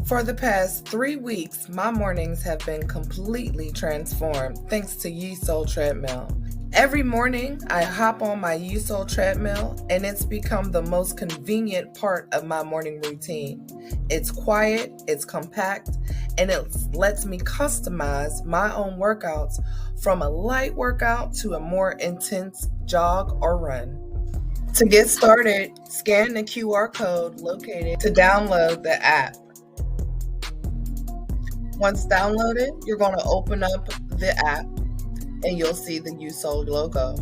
For the past 3 weeks, my mornings have been completely transformed thanks to YESOUL Treadmill. Every morning, I hop on my YESOUL treadmill, and it's become the most convenient part of my morning routine. It's quiet, it's compact, and it lets me customize my own workouts from a light workout to a more intense jog or run. To get started, scan the QR code located to download the app. Once downloaded, you're going to open up the app and you'll see the YESOUL logo.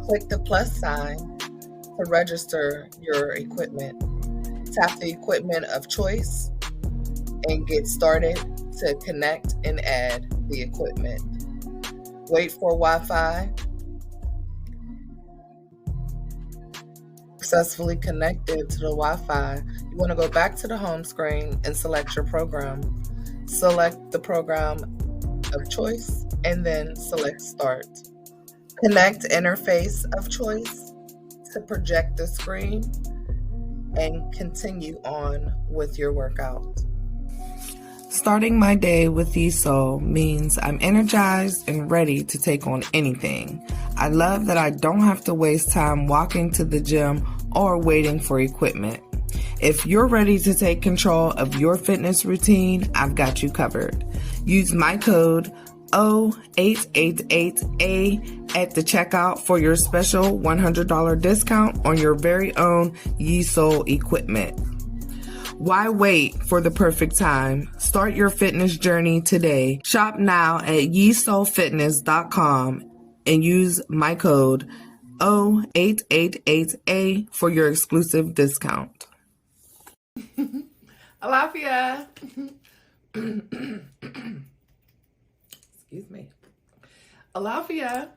Click the plus sign to register your equipment. Tap the equipment of choice and get started to connect and add the equipment. Wait for Wi-Fi. Successfully connected to the Wi-Fi, you want to go back to the home screen and select your program. Select the program of choice and then select start. Connect interface of choice to project the screen and continue on with your workout. Starting my day with YESOUL means I'm energized and ready to take on anything. I love that I don't have to waste time walking to the gym or waiting for equipment. If you're ready to take control of your fitness routine, I've got you covered. Use my code O888A at the checkout for your special $100 discount on your very own YESOUL equipment. Why wait for the perfect time? Start your fitness journey today. Shop now at YESOULFitness.com and use my code O888A for your exclusive discount. Alafia. Excuse me. Alafia.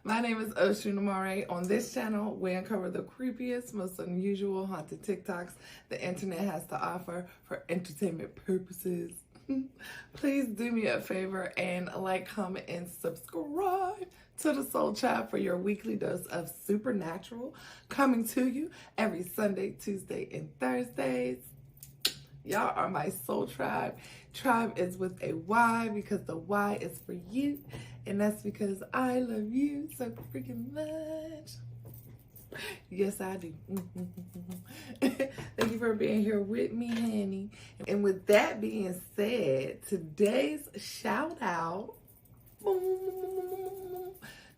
My name is Oshun. On this channel, we uncover the creepiest, most unusual haunted TikToks the internet has to offer for entertainment purposes. Please do me a favor and like, comment, and subscribe to the Soul Tribe for your weekly dose of supernatural, coming to you every Sunday, Tuesday, and Thursdays. Y'all are my Soul Tribe. Tribe is with a Y because the Y is for you. And that's because I love you so freaking much. Yes, I do. Thank you for being here with me, honey. And with that being said, today's shout out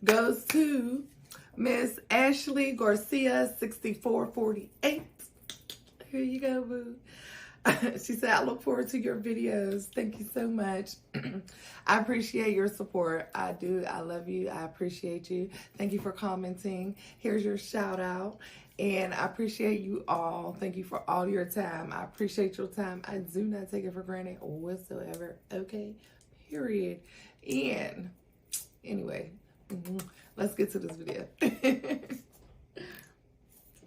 goes to Miss Ashley Garcia 6448. Here you go, boo. She said, I look forward to your videos. Thank you so much. I appreciate your support. I do. I love you. I appreciate you. Thank you for commenting. Here's your shout out. And I appreciate you all. Thank you for all your time. I appreciate your time. I do not take it for granted whatsoever. Okay? Period. And anyway, let's get to this video.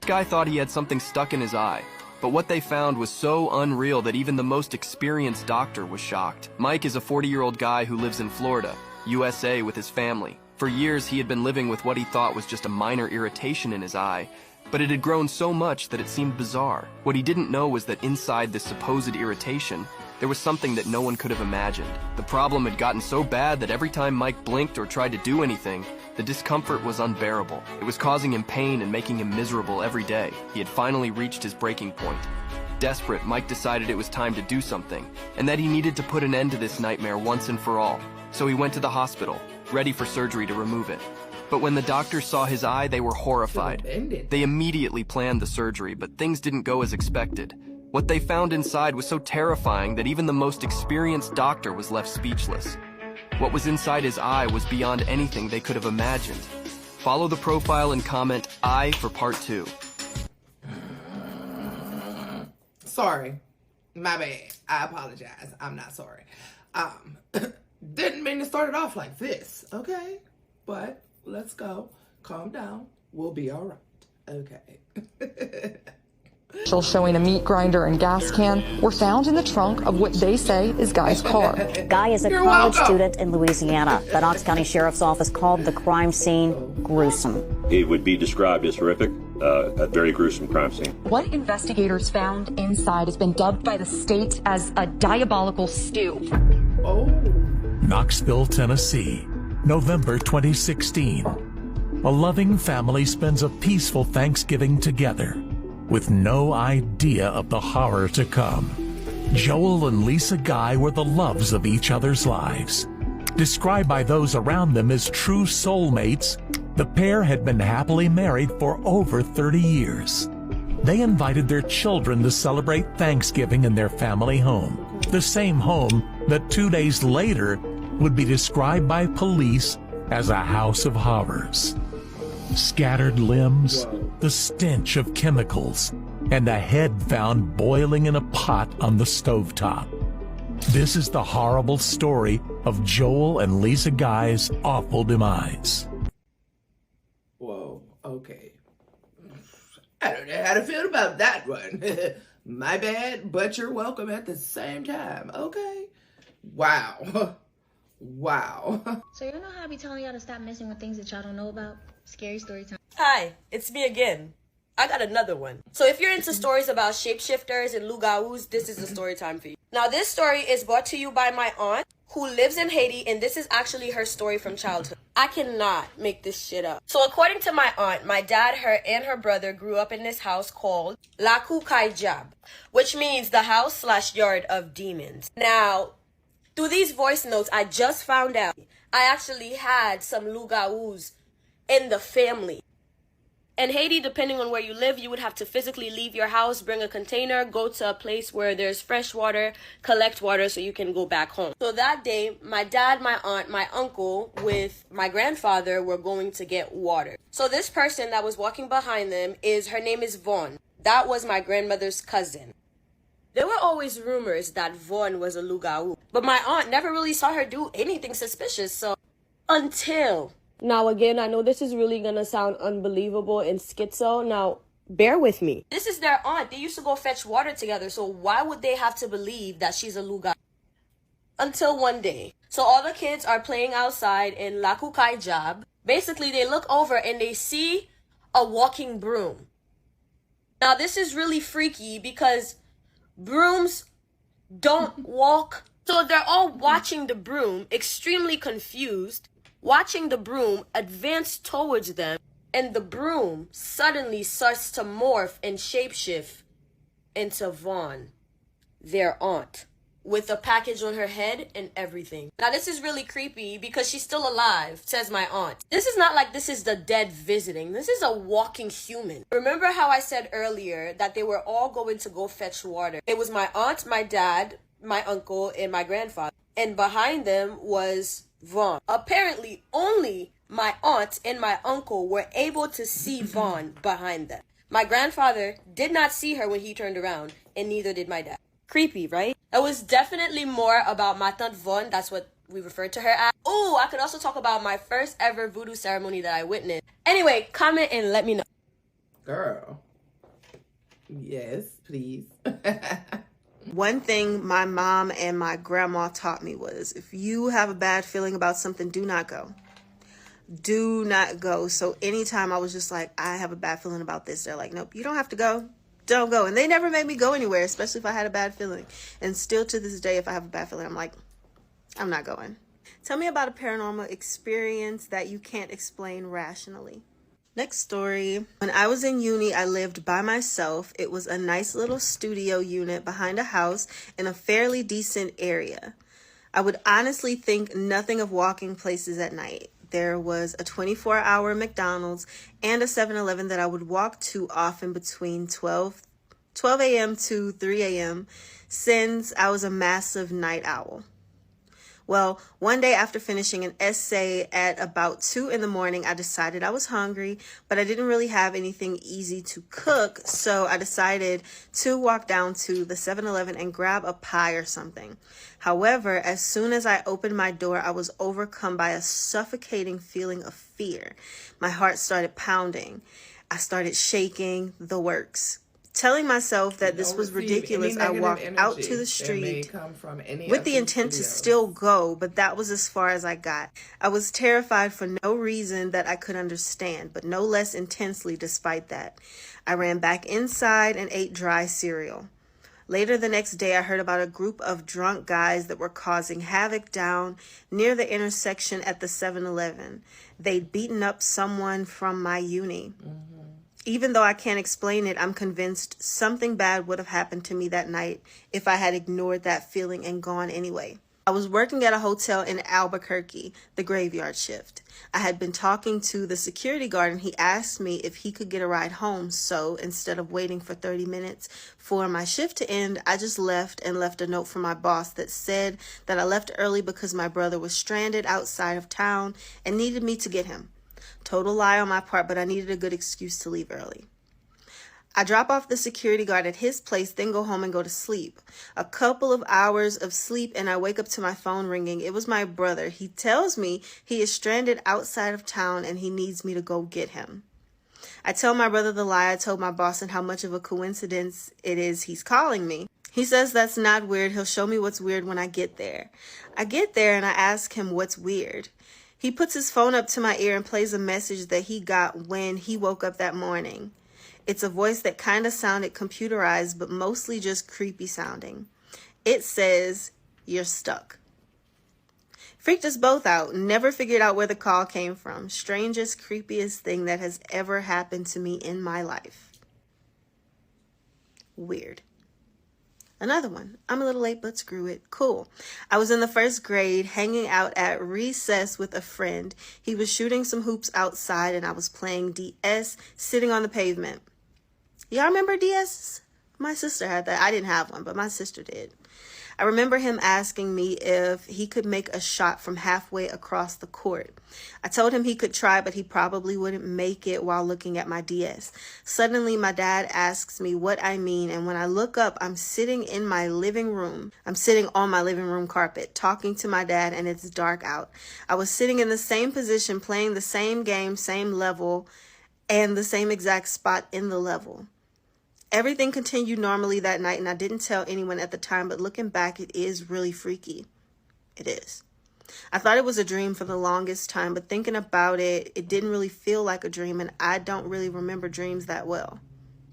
Guy thought he had something stuck in his eye. But what they found was so unreal that even the most experienced doctor was shocked. Mike is a 40-year-old guy who lives in Florida, USA, with his family. For years, he had been living with what he thought was just a minor irritation in his eye, but it had grown so much that it seemed bizarre. What he didn't know was that inside this supposed irritation, there was something that no one could have imagined. The problem had gotten so bad that every time Mike blinked or tried to do anything, the discomfort was unbearable. It was causing him pain and making him miserable every day. He had finally reached his breaking point. Desperate, Mike decided it was time to do something, and that he needed to put an end to this nightmare once and for all. So he went to the hospital, ready for surgery to remove it. But when the doctors saw his eye, they were horrified. They immediately planned the surgery, but things didn't go as expected. What they found inside was so terrifying that even the most experienced doctor was left speechless. What was inside his eye was beyond anything they could have imagined. Follow the profile and comment I for part 2. Sorry. My bad. I apologize. I'm not sorry. Didn't mean to start it off like this, okay? But let's go. Calm down. We'll be all right. Okay. Showing a meat grinder and gas can were found in the trunk of what they say is Guy's car. Guy is a college student in Louisiana. The Knox County Sheriff's Office called the crime scene gruesome. It would be described as horrific. a very gruesome crime scene. What investigators found inside has been dubbed by the state as a diabolical stew. Oh. Knoxville, Tennessee, November 2016. A loving family spends a peaceful Thanksgiving together with no idea of the horror to come. Joel and Lisa Guy were the loves of each other's lives. Described by those around them as true soulmates, the pair had been happily married for over 30 years. They invited their children to celebrate Thanksgiving in their family home, the same home that 2 days later would be described by police as a house of horrors. Scattered limbs, the stench of chemicals, and a head found boiling in a pot on the stovetop. This is the horrible story of Joel and Lisa Guy's awful demise. Whoa, okay. I don't know how to feel about that one. My bad, but you're welcome at the same time, okay? Wow. Wow. So you know how I be telling y'all to stop messing with things that y'all don't know about? Scary story time. Hi, it's me again. I got another one. So if you're into stories about shapeshifters and loup-garous, this is the story time for you. Now this story is brought to you by my aunt who lives in Haiti, and this is actually her story from childhood. I cannot make this shit up. So according to my aunt, my dad, her, and her brother grew up in this house called La Kukaijab, which means the house/yard of demons. Now, through these voice notes, I just found out I actually had some loup-garous in the family. In Haiti, depending on where you live, you would have to physically leave your house, bring a container, go to a place where there's fresh water, collect water so you can go back home. So that day, my dad, my aunt, my uncle, with my grandfather were going to get water. So this person that was walking behind them her name is Vaughn. That was my grandmother's cousin. There were always rumors that Vaughn was a loup-garou, but my aunt never really saw her do anything suspicious, so until... Now, again, I know this is really going to sound unbelievable and schizo. Now, bear with me. This is their aunt. They used to go fetch water together, so why would they have to believe that she's a loup-garou? Until one day. So all the kids are playing outside in La Kukaijab. Basically, they look over and they see a walking broom. Now, this is really freaky because brooms don't walk. So they're all watching the broom, extremely confused, watching the broom advance towards them, and the broom suddenly starts to morph and shapeshift into Vaughn, their aunt, with a package on her head and everything. Now, this is really creepy because she's still alive, says my aunt. This is not like this is the dead visiting. This is a walking human. Remember how I said earlier that they were all going to go fetch water? It was my aunt, my dad, my uncle, and my grandfather. And behind them was Vaughn. Apparently, only my aunt and my uncle were able to see Vaughn behind them. My grandfather did not see her when he turned around, and neither did my dad. Creepy, right? It was definitely more about my tante Vaughn. That's what we referred to her as. Oh, I could also talk about my first ever voodoo ceremony that I witnessed. Anyway, comment and let me know. Girl. Yes, please. One thing my mom and my grandma taught me was if you have a bad feeling about something, do not go. Do not go. So anytime I was just like, I have a bad feeling about this, they're like, nope, you don't have to go. Don't go. And they never made me go anywhere, especially if I had a bad feeling. And still to this day, if I have a bad feeling, I'm like, I'm not going. Tell me about a paranormal experience that you can't explain rationally. Next story. When I was in uni, I lived by myself. It was a nice little studio unit behind a house in a fairly decent area. I would honestly think nothing of walking places at night. There was a 24-hour McDonald's and a 7-Eleven that I would walk to often between 12 a.m. to 3 a.m. since I was a massive night owl. Well, one day after finishing an essay at about 2 in the morning, I decided I was hungry, but I didn't really have anything easy to cook, so I decided to walk down to the 7-Eleven and grab a pie or something. However, as soon as I opened my door, I was overcome by a suffocating feeling of fear. My heart started pounding. I started shaking, the works. Telling myself that this Don't was receive ridiculous, any I negative walked out energy to the that may street come from any with of the these intent to videos. still go, but that was as far as I got. I was terrified for no reason that I could understand, but no less intensely despite that. I ran back inside and ate dry cereal. Later the next day, I heard about a group of drunk guys that were causing havoc down near the intersection at the 7-Eleven. They'd beaten up someone from my uni. Even though I can't explain it, I'm convinced something bad would have happened to me that night if I had ignored that feeling and gone anyway. I was working at a hotel in Albuquerque, the graveyard shift. I had been talking to the security guard and he asked me if he could get a ride home. So instead of waiting for 30 minutes for my shift to end, I just left and left a note for my boss that said that I left early because my brother was stranded outside of town and needed me to get him. Total lie on my part, but I needed a good excuse to leave early. I drop off the security guard at his place, then go home and go to sleep. A couple of hours of sleep and I wake up to my phone ringing. It was my brother. He tells me he is stranded outside of town and he needs me to go get him. I tell my brother the lie I told my boss and how much of a coincidence it is he's calling me. He says that's not weird. He'll show me what's weird when I get there. I get there and I ask him what's weird. He puts his phone up to my ear and plays a message that he got when he woke up that morning. It's a voice that kind of sounded computerized, but mostly just creepy sounding. It says, "You're stuck." Freaked us both out. Never figured out where the call came from. Strangest, creepiest thing that has ever happened to me in my life. Weird. Another one. I'm a little late, but screw it. Cool. I was in the first grade hanging out at recess with a friend. He was shooting some hoops outside and I was playing DS sitting on the pavement. Y'all remember DS? My sister had that. I didn't have one, but my sister did. I remember him asking me if he could make a shot from halfway across the court. I told him he could try, but he probably wouldn't make it while looking at my DS. Suddenly, my dad asks me what I mean, and when I look up, I'm sitting in my living room. I'm sitting on my living room carpet, talking to my dad, and it's dark out. I was sitting in the same position, playing the same game, same level, and the same exact spot in the level. Everything continued normally that night, and I didn't tell anyone at the time, but looking back, it is really freaky. It is. I thought it was a dream for the longest time, but thinking about it, it didn't really feel like a dream, and I don't really remember dreams that well.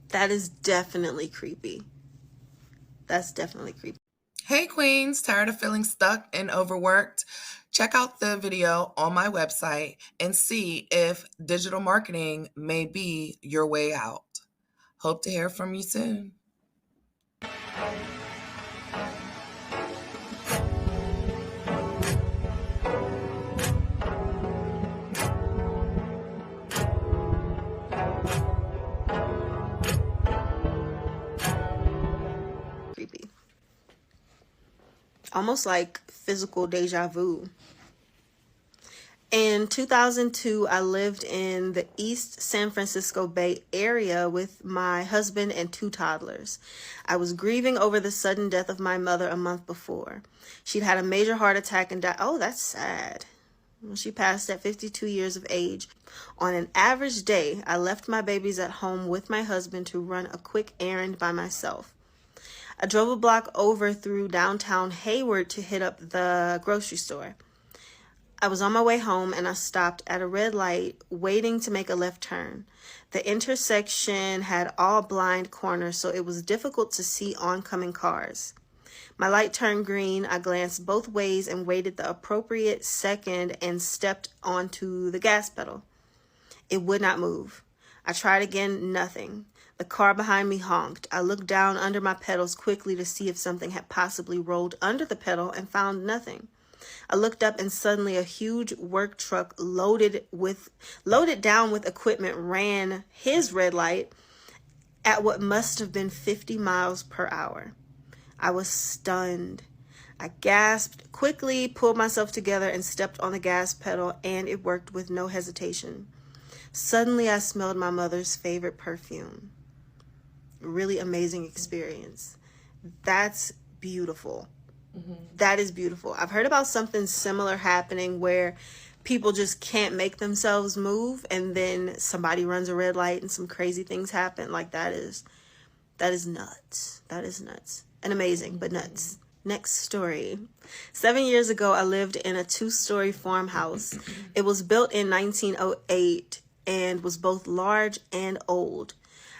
That is definitely creepy. That's definitely creepy. Hey queens, tired of feeling stuck and overworked? Check out the video on my website and see if digital marketing may be your way out. Hope to hear from you soon. Creepy. Almost like physical deja vu. In 2002, I lived in the East San Francisco Bay Area with my husband and 2 toddlers. I was grieving over the sudden death of my mother a month before. She'd had a major heart attack and died. Oh, that's sad. She passed at 52 years of age. On an average day, I left my babies at home with my husband to run a quick errand by myself. I drove a block over through downtown Hayward to hit up the grocery store. I was on my way home and I stopped at a red light waiting to make a left turn. The intersection had all blind corners, so it was difficult to see oncoming cars. My light turned green. I glanced both ways and waited the appropriate second and stepped onto the gas pedal. It would not move. I tried again, nothing. The car behind me honked. I looked down under my pedals quickly to see if something had possibly rolled under the pedal and found nothing. I looked up and suddenly a huge work truck loaded down with equipment ran his red light at what must have been 50 miles per hour. I was stunned. I gasped, quickly pulled myself together and stepped on the gas pedal, and it worked with no hesitation. Suddenly I smelled my mother's favorite perfume. Really amazing experience. That's beautiful. That is beautiful. I've heard about something similar happening where people just can't make themselves move and then somebody runs a red light and some crazy things happen. Like that is That is nuts. That is nuts. And amazing, but nuts. Next story. 7 years ago, I lived in a 2-story farmhouse. It was built in 1908 and was both large and old.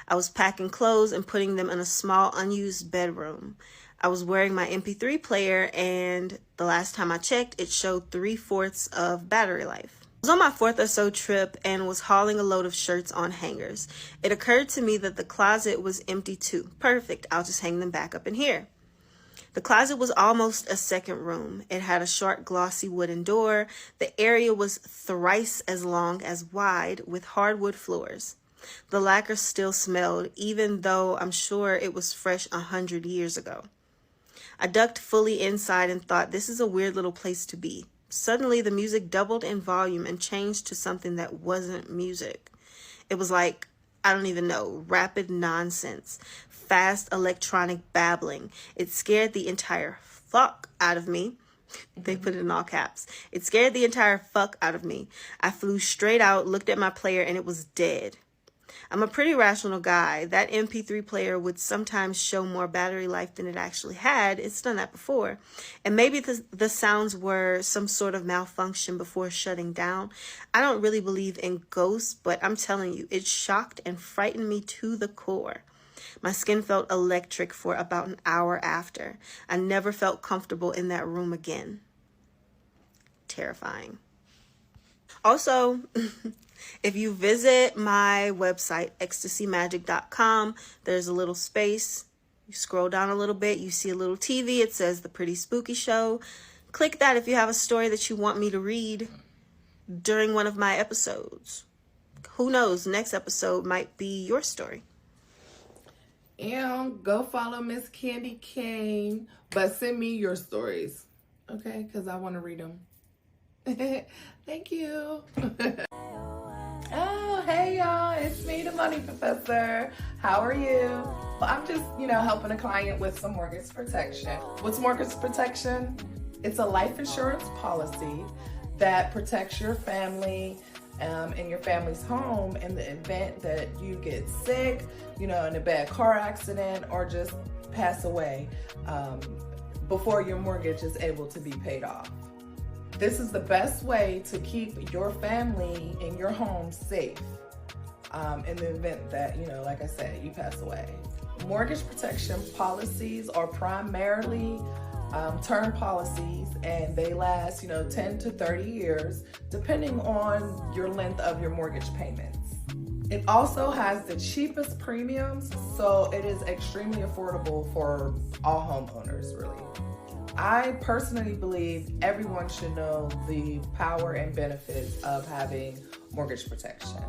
I was packing clothes and putting them in a small unused bedroom. I was wearing my MP3 player, and the last time I checked, it showed 3/4 of battery life. I was on my 4th or so trip and was hauling a load of shirts on hangers. It occurred to me that the closet was empty too. Perfect, I'll just hang them back up in here. The closet was almost a second room. It had a short, glossy wooden door. The area was thrice as long as wide, with hardwood floors. The lacquer still smelled, even though I'm sure it was fresh 100 years ago. I ducked fully inside and thought, this is a weird little place to be. Suddenly, the music doubled in volume and changed to something that wasn't music. It was like, I don't even know, rapid nonsense, fast electronic babbling. It scared the entire fuck out of me. They put it in all caps. It scared the entire fuck out of me. I flew straight out, looked at my player, and it was dead. I'm a pretty rational guy. That MP3 player would sometimes show more battery life than it actually had. It's done that before. And maybe the sounds were some sort of malfunction before shutting down. I don't really believe in ghosts, but I'm telling you, it shocked and frightened me to the core. My skin felt electric for about an hour after. I never felt comfortable in that room again. Terrifying. Also, if you visit my website, ecstasymagic.com, there's a little space. You scroll down a little bit, you see a little TV. It says The Pretty Spooky Show. Click that if you have a story that you want me to read during one of my episodes. Who knows, next episode might be your story. And go follow Miss Candy Cane, but send me your stories, okay? Because I want to read them. Thank you. Oh, hey y'all, it's me, the Money Professor. How are you? Well, I'm just, helping a client with some mortgage protection. What's mortgage protection? It's a life insurance policy that protects your family and your family's home in the event that you get sick, in a bad car accident, or just pass away before your mortgage is able to be paid off. This is the best way to keep your family and your home safe in the event that, like I said, you pass away. Mortgage protection policies are primarily term policies, and they last, 10 to 30 years, depending on your length of your mortgage payments. It also has the cheapest premiums, so it is extremely affordable for all homeowners, really. I personally believe everyone should know the power and benefits of having mortgage protection,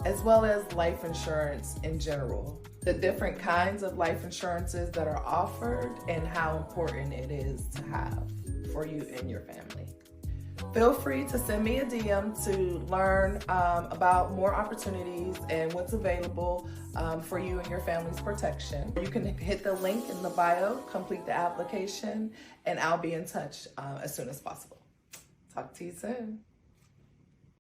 as well as life insurance in general. The different kinds of life insurances that are offered and how important it is to have for you and your family. Feel free to send me a DM to learn about more opportunities and what's available for you and your family's protection. You can hit the link in the bio, complete the application, and I'll be in touch as soon as possible. Talk to you soon.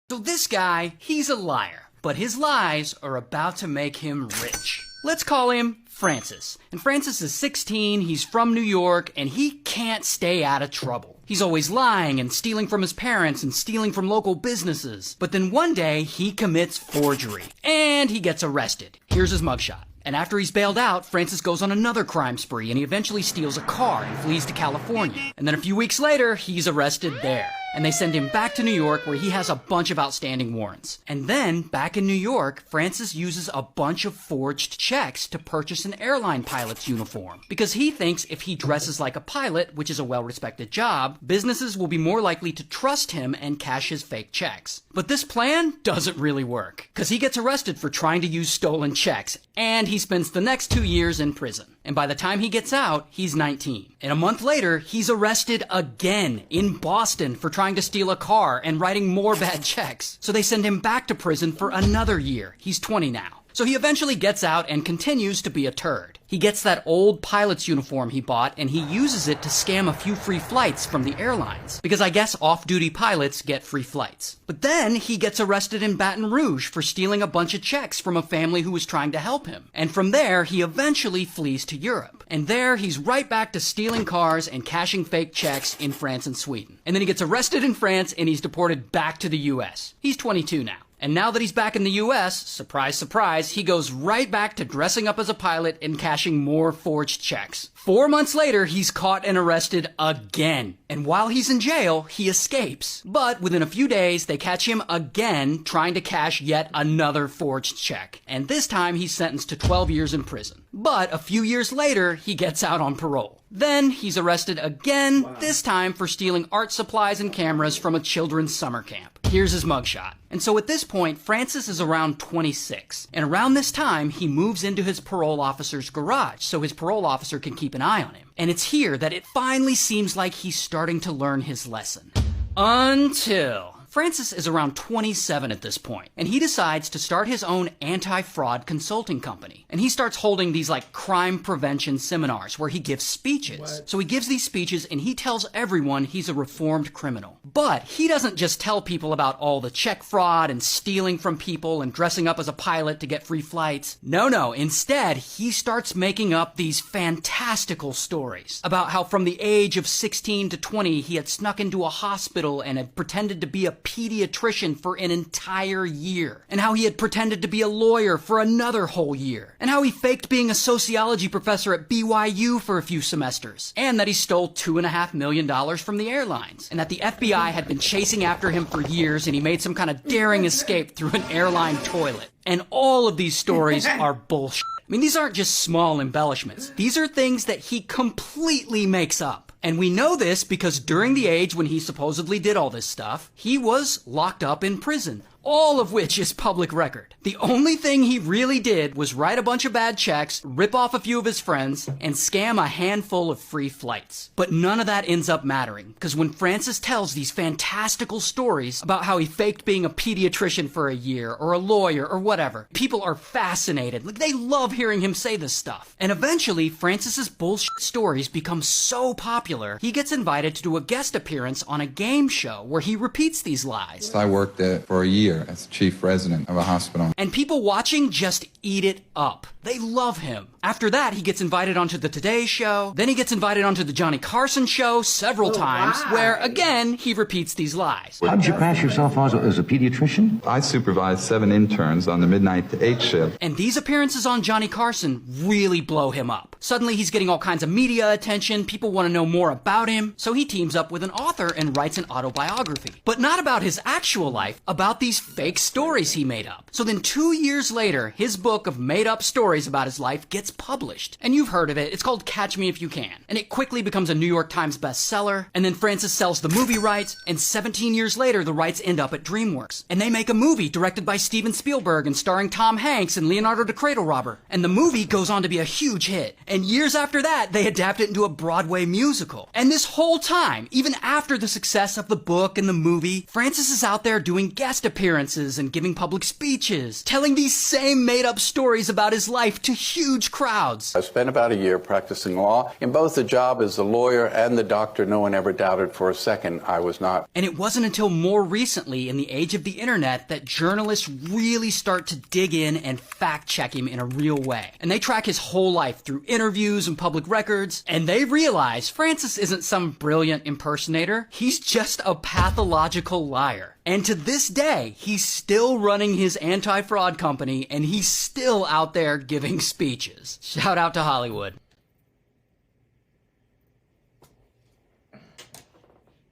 So this guy, he's a liar, but his lies are about to make him rich. Let's call him Francis. And Francis is 16, he's from New York, and he can't stay out of trouble. He's always lying and stealing from his parents and stealing from local businesses. But then one day, he commits forgery, and he gets arrested. Here's his mugshot. And after he's bailed out, Francis goes on another crime spree, and he eventually steals a car and flees to California. And then a few weeks later, he's arrested there. And they send him back to New York, where he has a bunch of outstanding warrants. And then, back in New York, Francis uses a bunch of forged checks to purchase an airline pilot's uniform. Because he thinks if he dresses like a pilot, which is a well-respected job, businesses will be more likely to trust him and cash his fake checks. But this plan doesn't really work, because he gets arrested for trying to use stolen checks, and he spends the next 2 years in prison. And by the time he gets out, he's 19. And a month later, he's arrested again in Boston for trying to steal a car and writing more bad checks. So they send him back to prison for another year. He's 20 now. So he eventually gets out and continues to be a turd. He gets that old pilot's uniform he bought and he uses it to scam a few free flights from the airlines, because I guess off-duty pilots get free flights. But then he gets arrested in Baton Rouge for stealing a bunch of checks from a family who was trying to help him. And from there, he eventually flees to Europe. And there, he's right back to stealing cars and cashing fake checks in France and Sweden. And then he gets arrested in France and he's deported back to the US. He's 22 now. And now that he's back in the US, surprise, surprise, he goes right back to dressing up as a pilot and cashing more forged checks. 4 months later, he's caught and arrested again. And while he's in jail, he escapes. But within a few days, they catch him again trying to cash yet another forged check. And this time, he's sentenced to 12 years in prison. But a few years later, he gets out on parole. Then he's arrested again, this time for stealing art supplies and cameras from a children's summer camp. Here's his mugshot. And so at this point, Francis is around 26. And around this time, he moves into his parole officer's garage so his parole officer can keep an eye on him. And it's here that it finally seems like he's starting to learn his lesson. Until Francis is around 27 at this point, and he decides to start his own anti-fraud consulting company. And he starts holding these like crime prevention seminars where he gives speeches. What? So he gives these speeches and he tells everyone he's a reformed criminal. But he doesn't just tell people about all the check fraud and stealing from people and dressing up as a pilot to get free flights. No. Instead, he starts making up these fantastical stories about how from the age of 16 to 20, he had snuck into a hospital and had pretended to be a pediatrician for an entire year, and how he had pretended to be a lawyer for another whole year, and how he faked being a sociology professor at BYU for a few semesters, and that he stole $2.5 million from the airlines, and that the FBI had been chasing after him for years and he made some kind of daring escape through an airline toilet. And all of these stories are bullshit. I mean, these aren't just small embellishments. These are things that he completely makes up. And we know this because during the age when he supposedly did all this stuff, he was locked up in prison. All of which is public record. The only thing he really did was write a bunch of bad checks, rip off a few of his friends, and scam a handful of free flights. But none of that ends up mattering, because when Francis tells these fantastical stories about how he faked being a pediatrician for a year, or a lawyer, or whatever, people are fascinated. Like, they love hearing him say this stuff. And eventually, Francis's bullshit stories become so popular, he gets invited to do a guest appearance on a game show where he repeats these lies. I worked there for a year as chief resident of a hospital. And people watching just eat it up. They love him. After that, he gets invited onto the Today Show. Then he gets invited onto the Johnny Carson Show several times, where, again, he repeats these lies. How did you crash yourself as a pediatrician? I supervised 7 interns on the midnight to 8 shift. And these appearances on Johnny Carson really blow him up. Suddenly, he's getting all kinds of media attention. People want to know more about him. So he teams up with an author and writes an autobiography. But not about his actual life, about these fake stories he made up. So then 2 years later, his book of made-up stories about his life gets published. And you've heard of it. It's called Catch Me If You Can. And it quickly becomes a New York Times bestseller. And then Francis sells the movie rights. And 17 years later, the rights end up at DreamWorks. And they make a movie directed by Steven Spielberg and starring Tom Hanks and Leonardo DiCaprio. And the movie goes on to be a huge hit. And years after that, they adapt it into a Broadway musical. And this whole time, even after the success of the book and the movie, Francis is out there doing guest appearances and giving public speeches, telling these same made-up stories about his life to huge crowds. I spent about a year practicing law. In both the job as a lawyer and the doctor, no one ever doubted for a second I was not. And it wasn't until more recently, in the age of the internet, that journalists really start to dig in and fact-check him in a real way. And they track his whole life through interviews and public records, and they realize Francis isn't some brilliant impersonator. He's just a pathological liar. And to this day, he's still running his anti-fraud company, and he's still out there giving speeches. Shout out to Hollywood.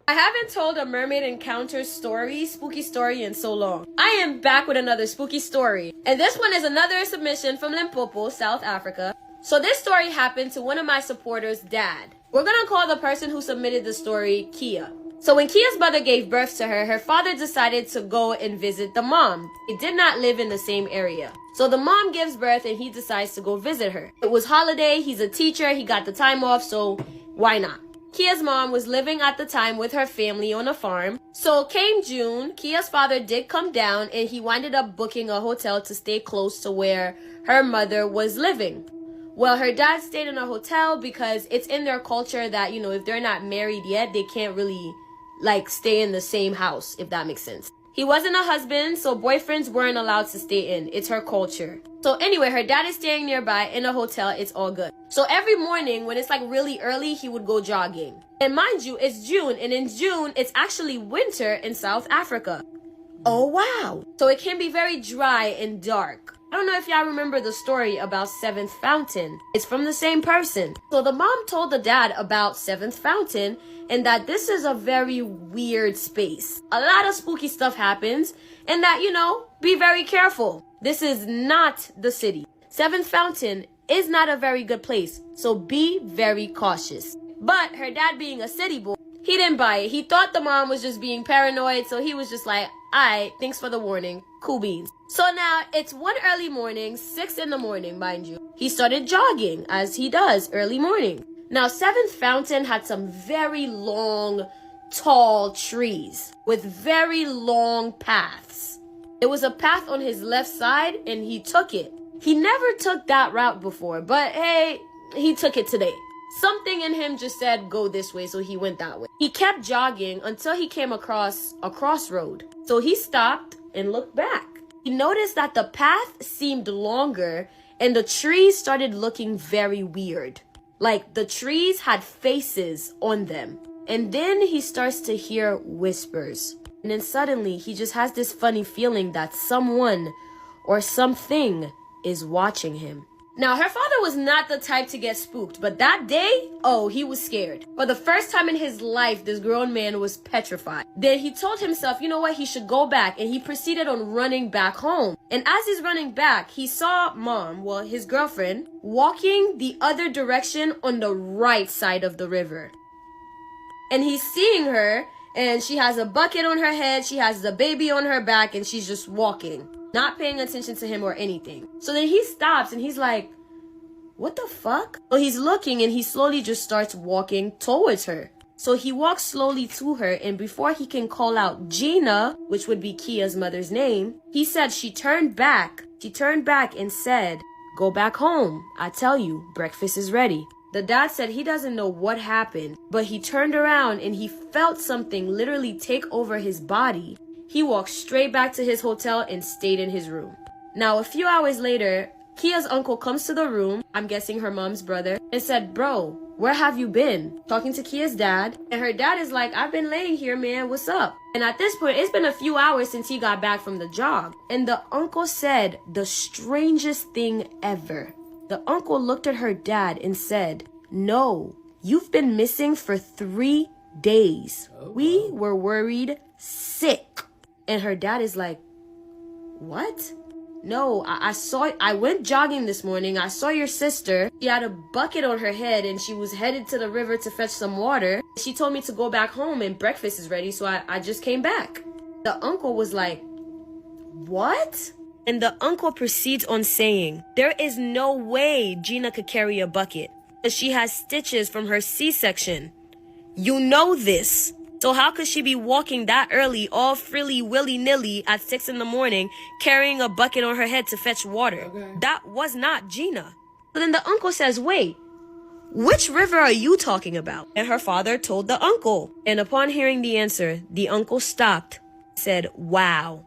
I haven't told a mermaid encounter story, spooky story, in so long. I am back with another spooky story. And this one is another submission from Limpopo, South Africa. So this story happened to one of my supporters' dad. We're gonna call the person who submitted the story Kia. So when Kia's mother gave birth to her, her father decided to go and visit the mom. They did not live in the same area. So the mom gives birth and he decides to go visit her. It was holiday, he's a teacher, he got the time off, so why not? Kia's mom was living at the time with her family on a farm. So came June, Kia's father did come down and he winded up booking a hotel to stay close to where her mother was living. Well, her dad stayed in a hotel because it's in their culture that, you know, if they're not married yet, they can't really, like, stay in the same house, if that makes sense. He wasn't a husband, so boyfriends weren't allowed to stay in. It's her culture. So anyway, her dad is staying nearby in a hotel. It's all good. So every morning when it's like really early, he would go jogging. And mind you, it's June. And in June, it's actually winter in South Africa. Oh, wow. So it can be very dry and dark. I don't know if y'all remember the story about Seventh Fountain. It's from the same person. So the mom told the dad about Seventh Fountain and that this is a very weird space. A lot of spooky stuff happens and that, you know, be very careful. This is not the city. Seventh Fountain is not a very good place, so be very cautious. But her dad being a city boy, he didn't buy it. He thought the mom was just being paranoid, so he was just like, alright, thanks for the warning. Cool beans. So now it's one early morning, 6 in the morning, mind you. He started jogging, as he does early morning. Now, Seventh Fountain had some very long, tall trees with very long paths. There was a path on his left side, and he took it. He never took that route before, but hey, he took it today. Something in him just said, go this way, so he went that way. He kept jogging until he came across a crossroad. So he stopped and looked back. He noticed that the path seemed longer and the trees started looking very weird. Like the trees had faces on them. And then he starts to hear whispers. And then suddenly he just has this funny feeling that someone or something is watching him. Now, her father was not the type to get spooked, but that day, oh, he was scared. For the first time in his life, this grown man was petrified. Then he told himself, you know what, he should go back, and he proceeded on running back home. And as he's running back, he saw mom, well, his girlfriend, walking the other direction on the right side of the river. And he's seeing her, and she has a bucket on her head, she has the baby on her back, and she's just walking. Not paying attention to him or anything. So then he stops and he's like, what the fuck? So he's looking and he slowly just starts walking towards her. So he walks slowly to her, and before he can call out Gina, which would be Kia's mother's name, he said she turned back. She turned back and said, go back home. I tell you, breakfast is ready. The dad said he doesn't know what happened, but he turned around and he felt something literally take over his body. He walked straight back to his hotel and stayed in his room. Now, a few hours later, Kia's uncle comes to the room, I'm guessing her mom's brother, and said, bro, where have you been? Talking to Kia's dad. And her dad is like, I've been laying here, man. What's up? And at this point, it's been a few hours since he got back from the jog. And the uncle said the strangest thing ever. The uncle looked at her dad and said, no, you've been missing for 3 days. We were worried sick. And her dad is like, what? No, I went jogging this morning. I saw your sister. She had a bucket on her head and she was headed to the river to fetch some water. She told me to go back home and breakfast is ready, so I just came back. The uncle was like, what? And the uncle proceeds on saying, there is no way Gina could carry a bucket. She has stitches from her C-section. You know this. So how could she be walking that early, all frilly, willy-nilly at 6 in the morning, carrying a bucket on her head to fetch water? Okay. That was not Gina. But then the uncle says, wait, which river are you talking about? And her father told the uncle. And upon hearing the answer, the uncle stopped, said, wow,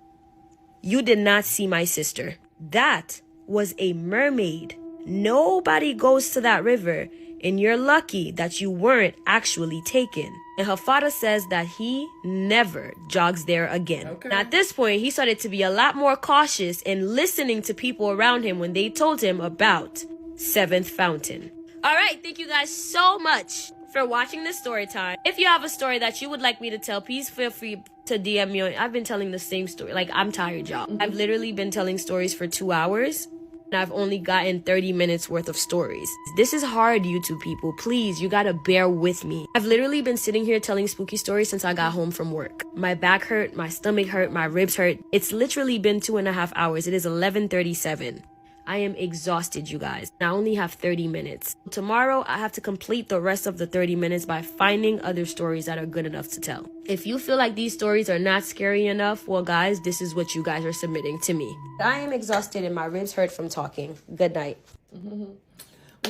you did not see my sister. That was a mermaid. Nobody goes to that river, and you're lucky that you weren't actually taken. And her father says that he never jogs there again. Okay. Now, at this point, he started to be a lot more cautious and listening to people around him when they told him about Seventh Fountain. All right, thank you guys so much for watching this story time. If you have a story that you would like me to tell, please feel free to DM me. I've been telling the same story. Like, I'm tired, y'all. I've literally been telling stories for 2 hours. And I've only gotten 30 minutes worth of stories. This is hard, YouTube people. Please, you gotta bear with me. I've literally been sitting here telling spooky stories since I got home from work. My back hurt, my stomach hurt, my ribs hurt. It's literally been 2.5 hours. It is 11:37. I am exhausted, you guys. I only have 30 minutes. Tomorrow, I have to complete the rest of the 30 minutes by finding other stories that are good enough to tell. If you feel like these stories are not scary enough, well, guys, this is what you guys are submitting to me. I am exhausted and my ribs hurt from talking. Good night.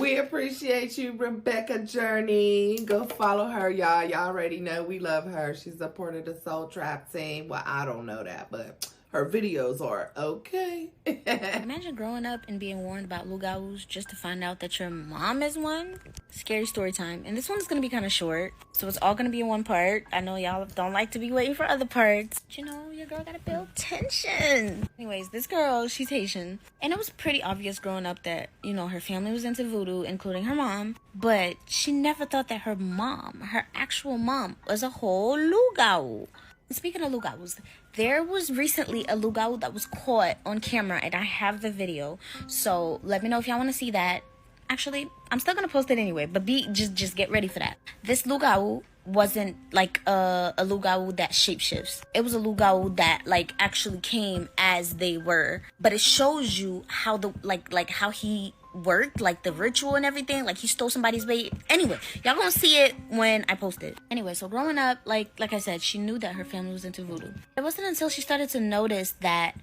We appreciate you, Rebecca Journey. Go follow her, y'all. Y'all already know we love her. She's a part of the Soul Trap team. Well, I don't know that, but her videos are okay. Imagine growing up and being warned about loups just to find out that your mom is one. Scary story time. And this one's going to be kind of short, so it's all going to be in one part. I know y'all don't like to be waiting for other parts. But, you know, your girl got to build tension. Anyways, this girl, she's Haitian. And it was pretty obvious growing up that, you know, her family was into voodoo, including her mom. But she never thought that her mom, her actual mom, was a whole loup. Speaking of loups, there was recently a loup that was caught on camera, and I have the video. So let me know if y'all want to see that. Actually, I'm still gonna post it anyway, but just get ready for that. This loup wasn't like a loup that shapeshifts. It was a loup that like actually came as they were, but it shows you how the like how he worked, like the ritual and everything. Like he stole somebody's bait. Anyway, y'all gonna see it when I post it. Anyway, so growing up, like I said, she knew that her family was into voodoo. It wasn't until she started to notice that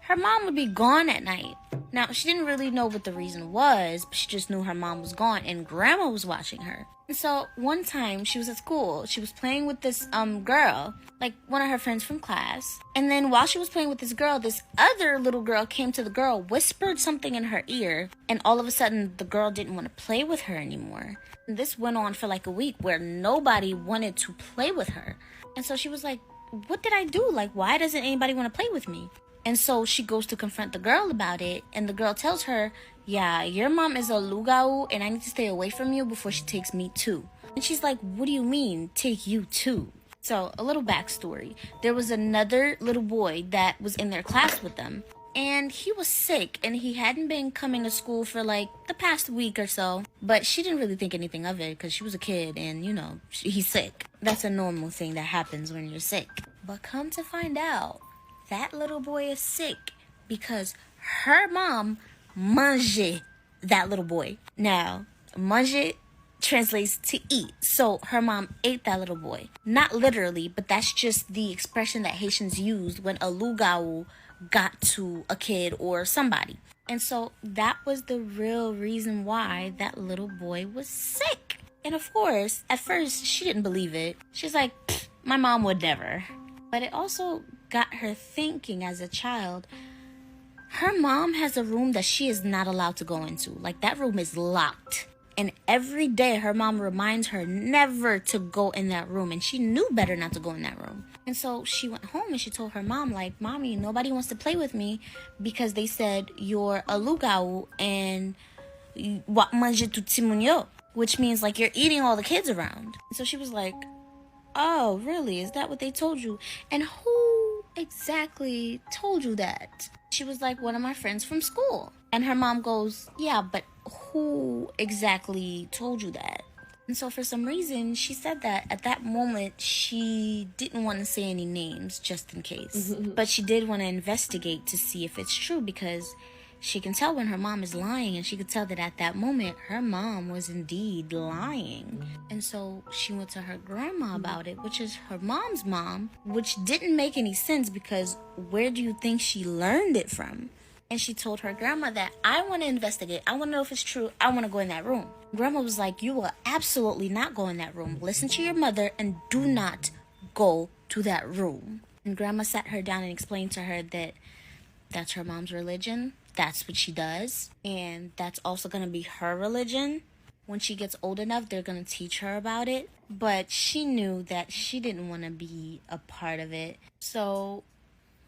her mom would be gone at night. Now, she didn't really know what the reason was, but she just knew her mom was gone and grandma was watching her. And so one time she was at school, she was playing with this girl, like one of her friends from class. And then while she was playing with this girl, this other little girl came to the girl, whispered something in her ear, and all of a sudden the girl didn't want to play with her anymore. And this went on for like a week where nobody wanted to play with her. And so she was like, what did I do? Like, why doesn't anybody want to play with me? And so she goes to confront the girl about it, and the girl tells her, yeah, your mom is a loup, and I need to stay away from you before she takes me too. And she's like, what do you mean, take you too? So, a little backstory. There was another little boy that was in their class with them, and he was sick, and he hadn't been coming to school for like the past week or so. But she didn't really think anything of it, because she was a kid, and you know, he's sick. That's a normal thing that happens when you're sick. But come to find out, that little boy is sick because her mom mange that little boy. Now, mange translates to eat. So her mom ate that little boy. Not literally, but that's just the expression that Haitians used when a loup got to a kid or somebody. And so that was the real reason why that little boy was sick. And of course, at first, she didn't believe it. She's like, my mom would never. But it also got her thinking as a child. Her mom has a room that she is not allowed to go into. Like, that room is locked. And every day her mom reminds her never to go in that room. And she knew better not to go in that room. And so she went home and she told her mom, like, Mommy, nobody wants to play with me because they said you're a loup and what mange tout petit moun, which means like you're eating all the kids around. And so she was like, oh, really? Is that what they told you? And who exactly told you that? She was like, one of my friends from school. And her mom goes, yeah, but who exactly told you that? And so for some reason, she said that at that moment, she didn't want to say any names just in case. But she did want to investigate to see if it's true, because she can tell when her mom is lying, and she could tell that at that moment, her mom was indeed lying. And so she went to her grandma about it, which is her mom's mom, which didn't make any sense because where do you think she learned it from? And she told her grandma that, I want to investigate. I want to know if it's true. I want to go in that room. Grandma was like, you will absolutely not go in that room. Listen to your mother and do not go to that room. And grandma sat her down and explained to her that that's her mom's religion. That's what she does. And that's also going to be her religion. When she gets old enough, they're going to teach her about it. But she knew that she didn't want to be a part of it. So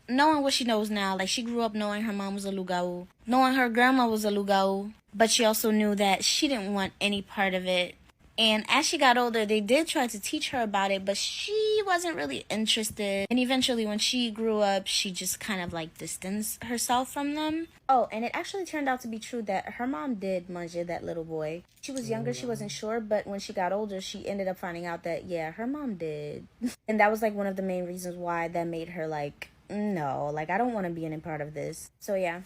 knowing what she knows now, like she grew up knowing her mom was a loup, knowing her grandma was a loup, but she also knew that she didn't want any part of it. And as she got older, they did try to teach her about it, but she wasn't really interested. And eventually when she grew up, she just kind of like distanced herself from them. Oh, and it actually turned out to be true that her mom did mange that little boy. She was younger, she wasn't sure, but when she got older, she ended up finding out that, yeah, her mom did. And that was like one of the main reasons why that made her like, no, like I don't want to be any part of this. So yeah,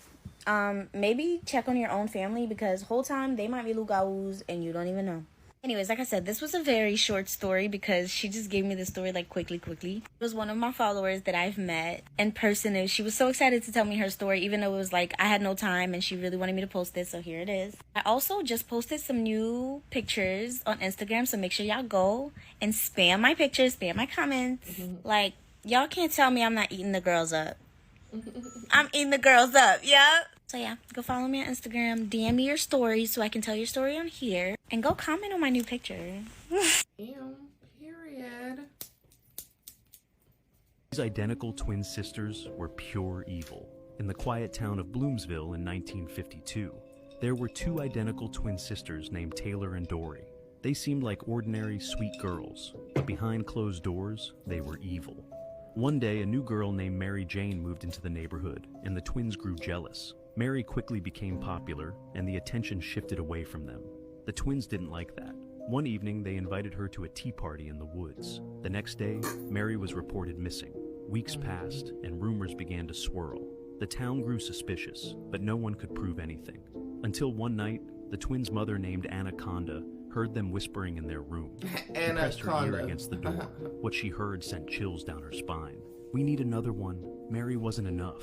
maybe check on your own family, because whole time they might be loups and you don't even know. Anyways, like I said, this was a very short story because she just gave me the story like quickly. It was one of my followers that I've met in person, and she was so excited to tell me her story, even though it was like I had no time and she really wanted me to post it, so here it is. I also just posted some new pictures on Instagram, so make sure y'all go and spam my pictures, spam my comments. Like, y'all can't tell me I'm not eating the girls up. I'm eating the girls up, yeah? So yeah, go follow me on Instagram, DM me your story so I can tell your story on here, and go comment on my new picture. Ew, period. These identical twin sisters were pure evil. In the quiet town of Bloomsville in 1952, there were two identical twin sisters named Taylor and Dory. They seemed like ordinary, sweet girls, but behind closed doors, they were evil. One day, a new girl named Mary Jane moved into the neighborhood, and the twins grew jealous. Mary quickly became popular, and the attention shifted away from them. The twins didn't like that. One evening, they invited her to a tea party in the woods. The next day, Mary was reported missing. Weeks passed, and rumors began to swirl. The town grew suspicious, but no one could prove anything. Until one night, the twins' mother named Anaconda heard them whispering in their room. She pressed her ear against the door. What she heard sent chills down her spine. "We need another one. Mary wasn't enough."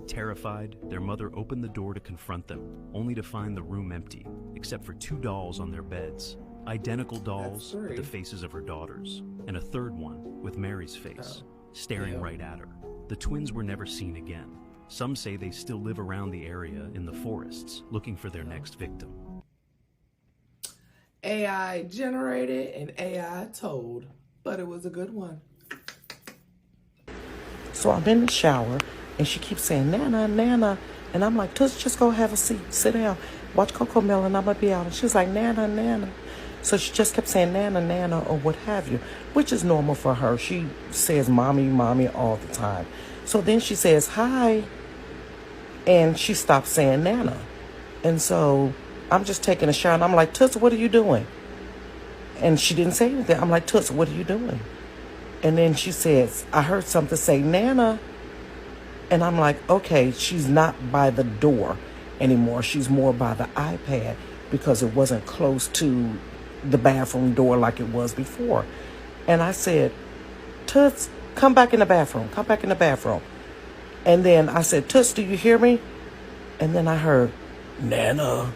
Terrified, their mother opened the door to confront them, only to find the room empty, except for two dolls on their beds. Identical dolls with the faces of her daughters, and a third one with Mary's face, staring right at her. The twins were never seen again. Some say they still live around the area in the forests, looking for their next victim. AI generated and AI told, but it was a good one. So I'm in the shower, and she keeps saying, "Nana, Nana." And I'm like, just go have a seat. Sit down. Watch Coco Melon. I'm going to be out. And she's like, "Nana, Nana." So she just kept saying, "Nana, Nana," or what have you, which is normal for her. She says, "Mommy, Mommy," all the time. So then she says, "Hi." And she stops saying Nana. And so I'm just taking a shower, and I'm like, "Toots, what are you doing?" And she didn't say anything. I'm like, "Toots, what are you doing?" And then she says, "I heard something say Nana." And I'm like, okay, she's not by the door anymore. She's more by the iPad because it wasn't close to the bathroom door like it was before. And I said, "Toots, come back in the bathroom. Come back in the bathroom." And then I said, "Toots, do you hear me?" And then I heard, "Nana."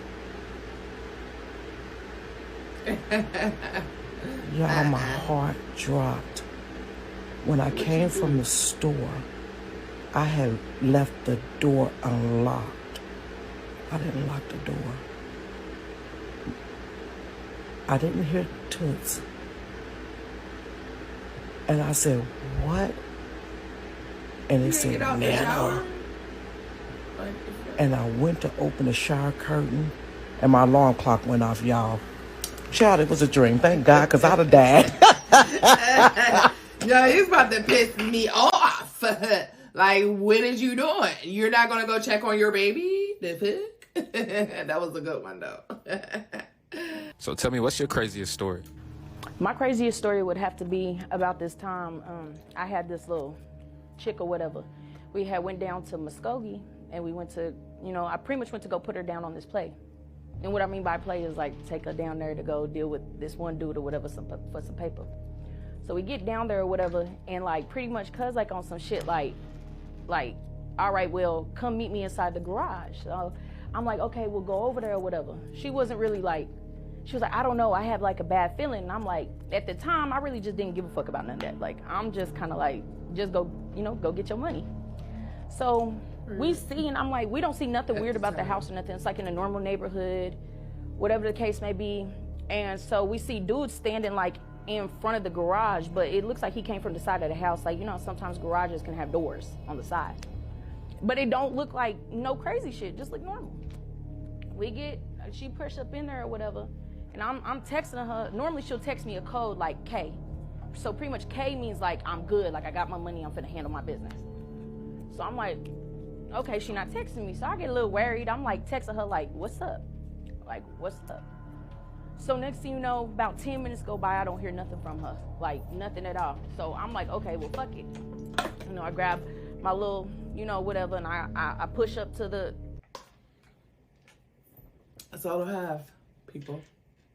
Y'all, my heart dropped. When I came from the store, I had left the door unlocked. I didn't lock the door. I didn't hear Toots. And I said, "What?" And it said, "Nana." And I went to open the shower curtain, and my alarm clock went off, y'all. Child, it was a dream. Thank God, because I'd have died. Yo, he's about to piss me off. Like, what is you doing? You're not going to go check on your baby? The fuck? That was a good one, though. So tell me, what's your craziest story? My craziest story would have to be about this time. I had this little chick or whatever. We had went down to Muskogee, and we went to, I pretty much went to go put her down on this play. And what I mean by play is like take her down there to go deal with this one dude or whatever for some paper. So we get down there or whatever, and like pretty much cuz like on some shit like, all right, well, come meet me inside the garage. So I'm like, okay, we'll go over there or whatever. She wasn't really like, she was like, "I don't know, I have like a bad feeling." And I'm like, at the time, I really just didn't give a fuck about none of that. Like, I'm just kind of like, just go, go get your money. So we see, and I'm like, we don't see nothing weird about the house or nothing. It's like in a normal neighborhood, whatever the case may be. And so we see dudes standing like in front of the garage, but it looks like he came from the side of the house. Like, sometimes garages can have doors on the side, but it don't look like no crazy shit, just look normal. She pushed up in there or whatever, and I'm texting her. Normally she'll text me a code like K. So pretty much K means like I'm good, like I got my money, I'm finna handle my business. So I'm like, okay, she not texting me. So I get a little worried. I'm like texting her like, "What's up?" Like, "What's up?" So next thing you know, about 10 minutes go by, I don't hear nothing from her, like nothing at all. So I'm like, okay, well, fuck it. I grab my little, whatever, and I push up to the. That's all I have, people.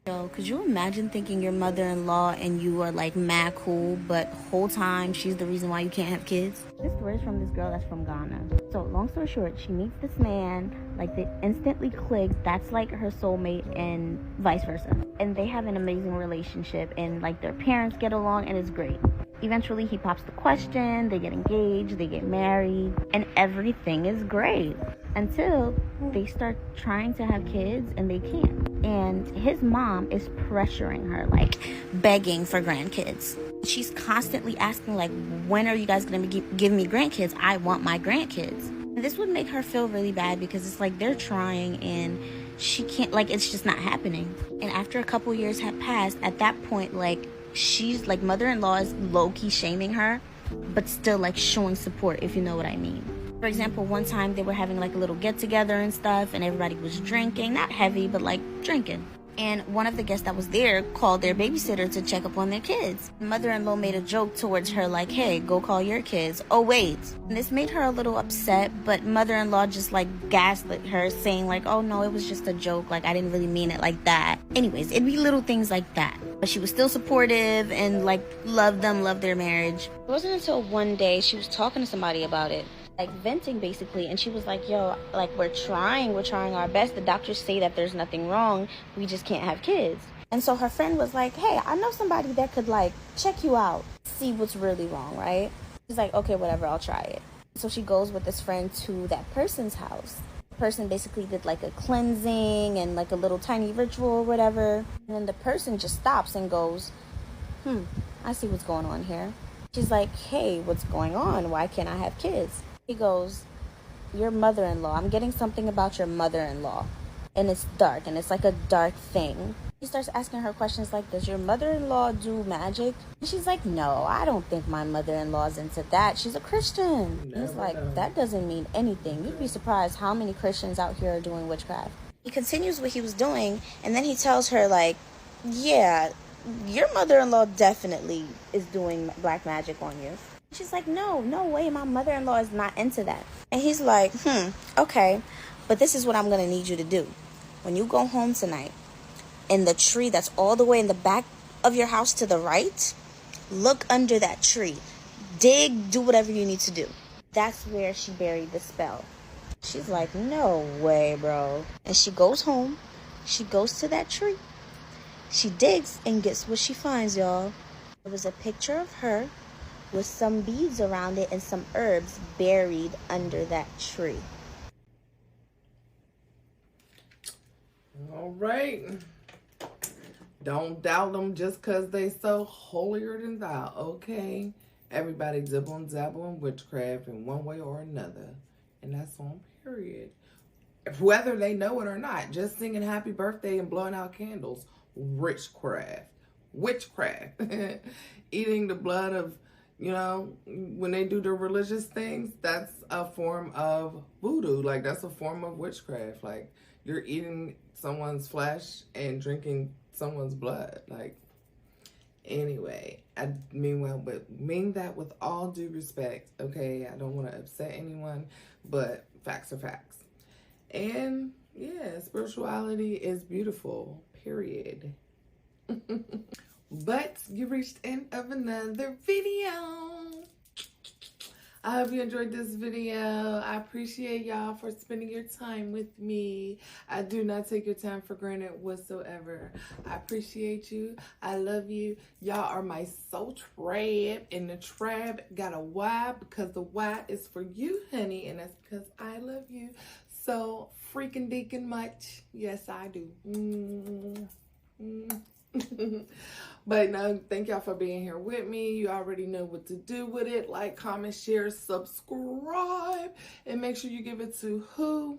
Yo, could you imagine thinking your mother-in-law and you are like mad cool, but whole time she's the reason why you can't have kids? This story is from this girl that's from Ghana. So long story short, she meets this man, like they instantly click. That's like her soulmate and vice versa. And they have an amazing relationship and like their parents get along and it's great. Eventually he pops the question, they get engaged, they get married, and everything is great. Until they start trying to have kids and they can't. And his mom is pressuring her, like begging for grandkids. She's constantly asking, like, when are you guys gonna give me grandkids? I want my grandkids. And this would make her feel really bad because it's like they're trying and she can't, like, it's just not happening. And after a couple years have passed, at that point, like, she's like, mother-in-law is low-key shaming her, but still like showing support, if you know what I mean. For example, one time they were having like a little get-together and stuff, and everybody was drinking, not heavy, but like drinking. And one of the guests that was there called their babysitter to check up on their kids. Mother-in-law made a joke towards her like, hey, go call your kids. Oh, wait. And this made her a little upset, but mother-in-law just like gaslit her, saying like, oh no, it was just a joke. Like, I didn't really mean it like that. Anyways, it'd be little things like that. But she was still supportive and like loved them, loved their marriage. It wasn't until one day she was talking to somebody about it, like venting basically, and she was like, yo, like we're trying our best. The doctors say that there's nothing wrong, we just can't have kids. And so her friend was like, hey, I know somebody that could like check you out, see what's really wrong, right? She's like, okay, whatever, I'll try it. So she goes with this friend to that person's house. The person basically did like a cleansing and like a little tiny ritual or whatever, and then the person just stops and goes, I see what's going on here. She's like, hey, what's going on? Why can't I have kids? He goes, your mother-in-law, I'm getting something about your mother-in-law, and it's dark, and it's like a dark thing. He starts asking her questions like, does your mother-in-law do magic? And she's like, no, I don't think my mother-in-law's into that. She's a Christian. He's like, that doesn't mean anything. You'd be surprised how many Christians out here are doing witchcraft. He continues what he was doing, and then he tells her like, yeah, your mother-in-law definitely is doing black magic on you. She's like, no way, my mother-in-law is not into that. And he's like, okay, but this is what I'm going to need you to do. When you go home tonight, in the tree that's all the way in the back of your house to the right, look under that tree. Dig, do whatever you need to do. That's where she buried the spell. She's like, no way, bro. And she goes home. She goes to that tree. She digs and guess what she finds, y'all? It was a picture of her with some beads around it and some herbs buried under that tree. All right. Don't doubt them just because they so holier than thou, okay? Everybody dibble dabble witchcraft in one way or another. And that's on period. Whether they know it or not, just singing happy birthday and blowing out candles. Witchcraft. Eating the blood of, you know, when they do their religious things, that's a form of voodoo. Like, that's a form of witchcraft. Like, you're eating someone's flesh and drinking someone's blood. Like, anyway, I mean that with all due respect, okay? I don't want to upset anyone, but facts are facts. And, yeah, spirituality is beautiful, period. But you reached the end of another video. I hope you enjoyed this video. I appreciate y'all for spending your time with me. I do not take your time for granted whatsoever. I appreciate you. I love you. Y'all are my soul tribe, and the tribe got a Y because the Y is for you, honey, and that's because I love you so freaking deacon much. Yes, I do. But no, thank y'all for being here with me. You already know what to do with it. Like, comment, share, subscribe, and make sure you give it to who?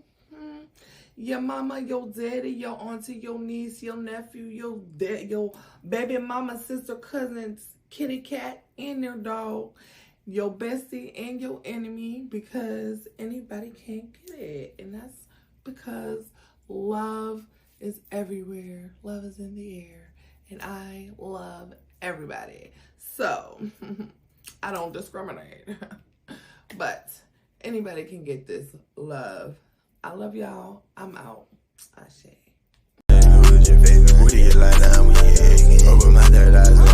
Your mama, your daddy, your auntie, your niece, your nephew, your dad, your baby mama, sister, cousins, kitty cat, and their dog, your bestie and your enemy, because anybody can't get it. And that's because love is everywhere. Love is in the air. And I love everybody. So, I don't discriminate. But anybody can get this love. I love y'all. I'm out. Ashe. What do you like now when you aching? Open my third eyes.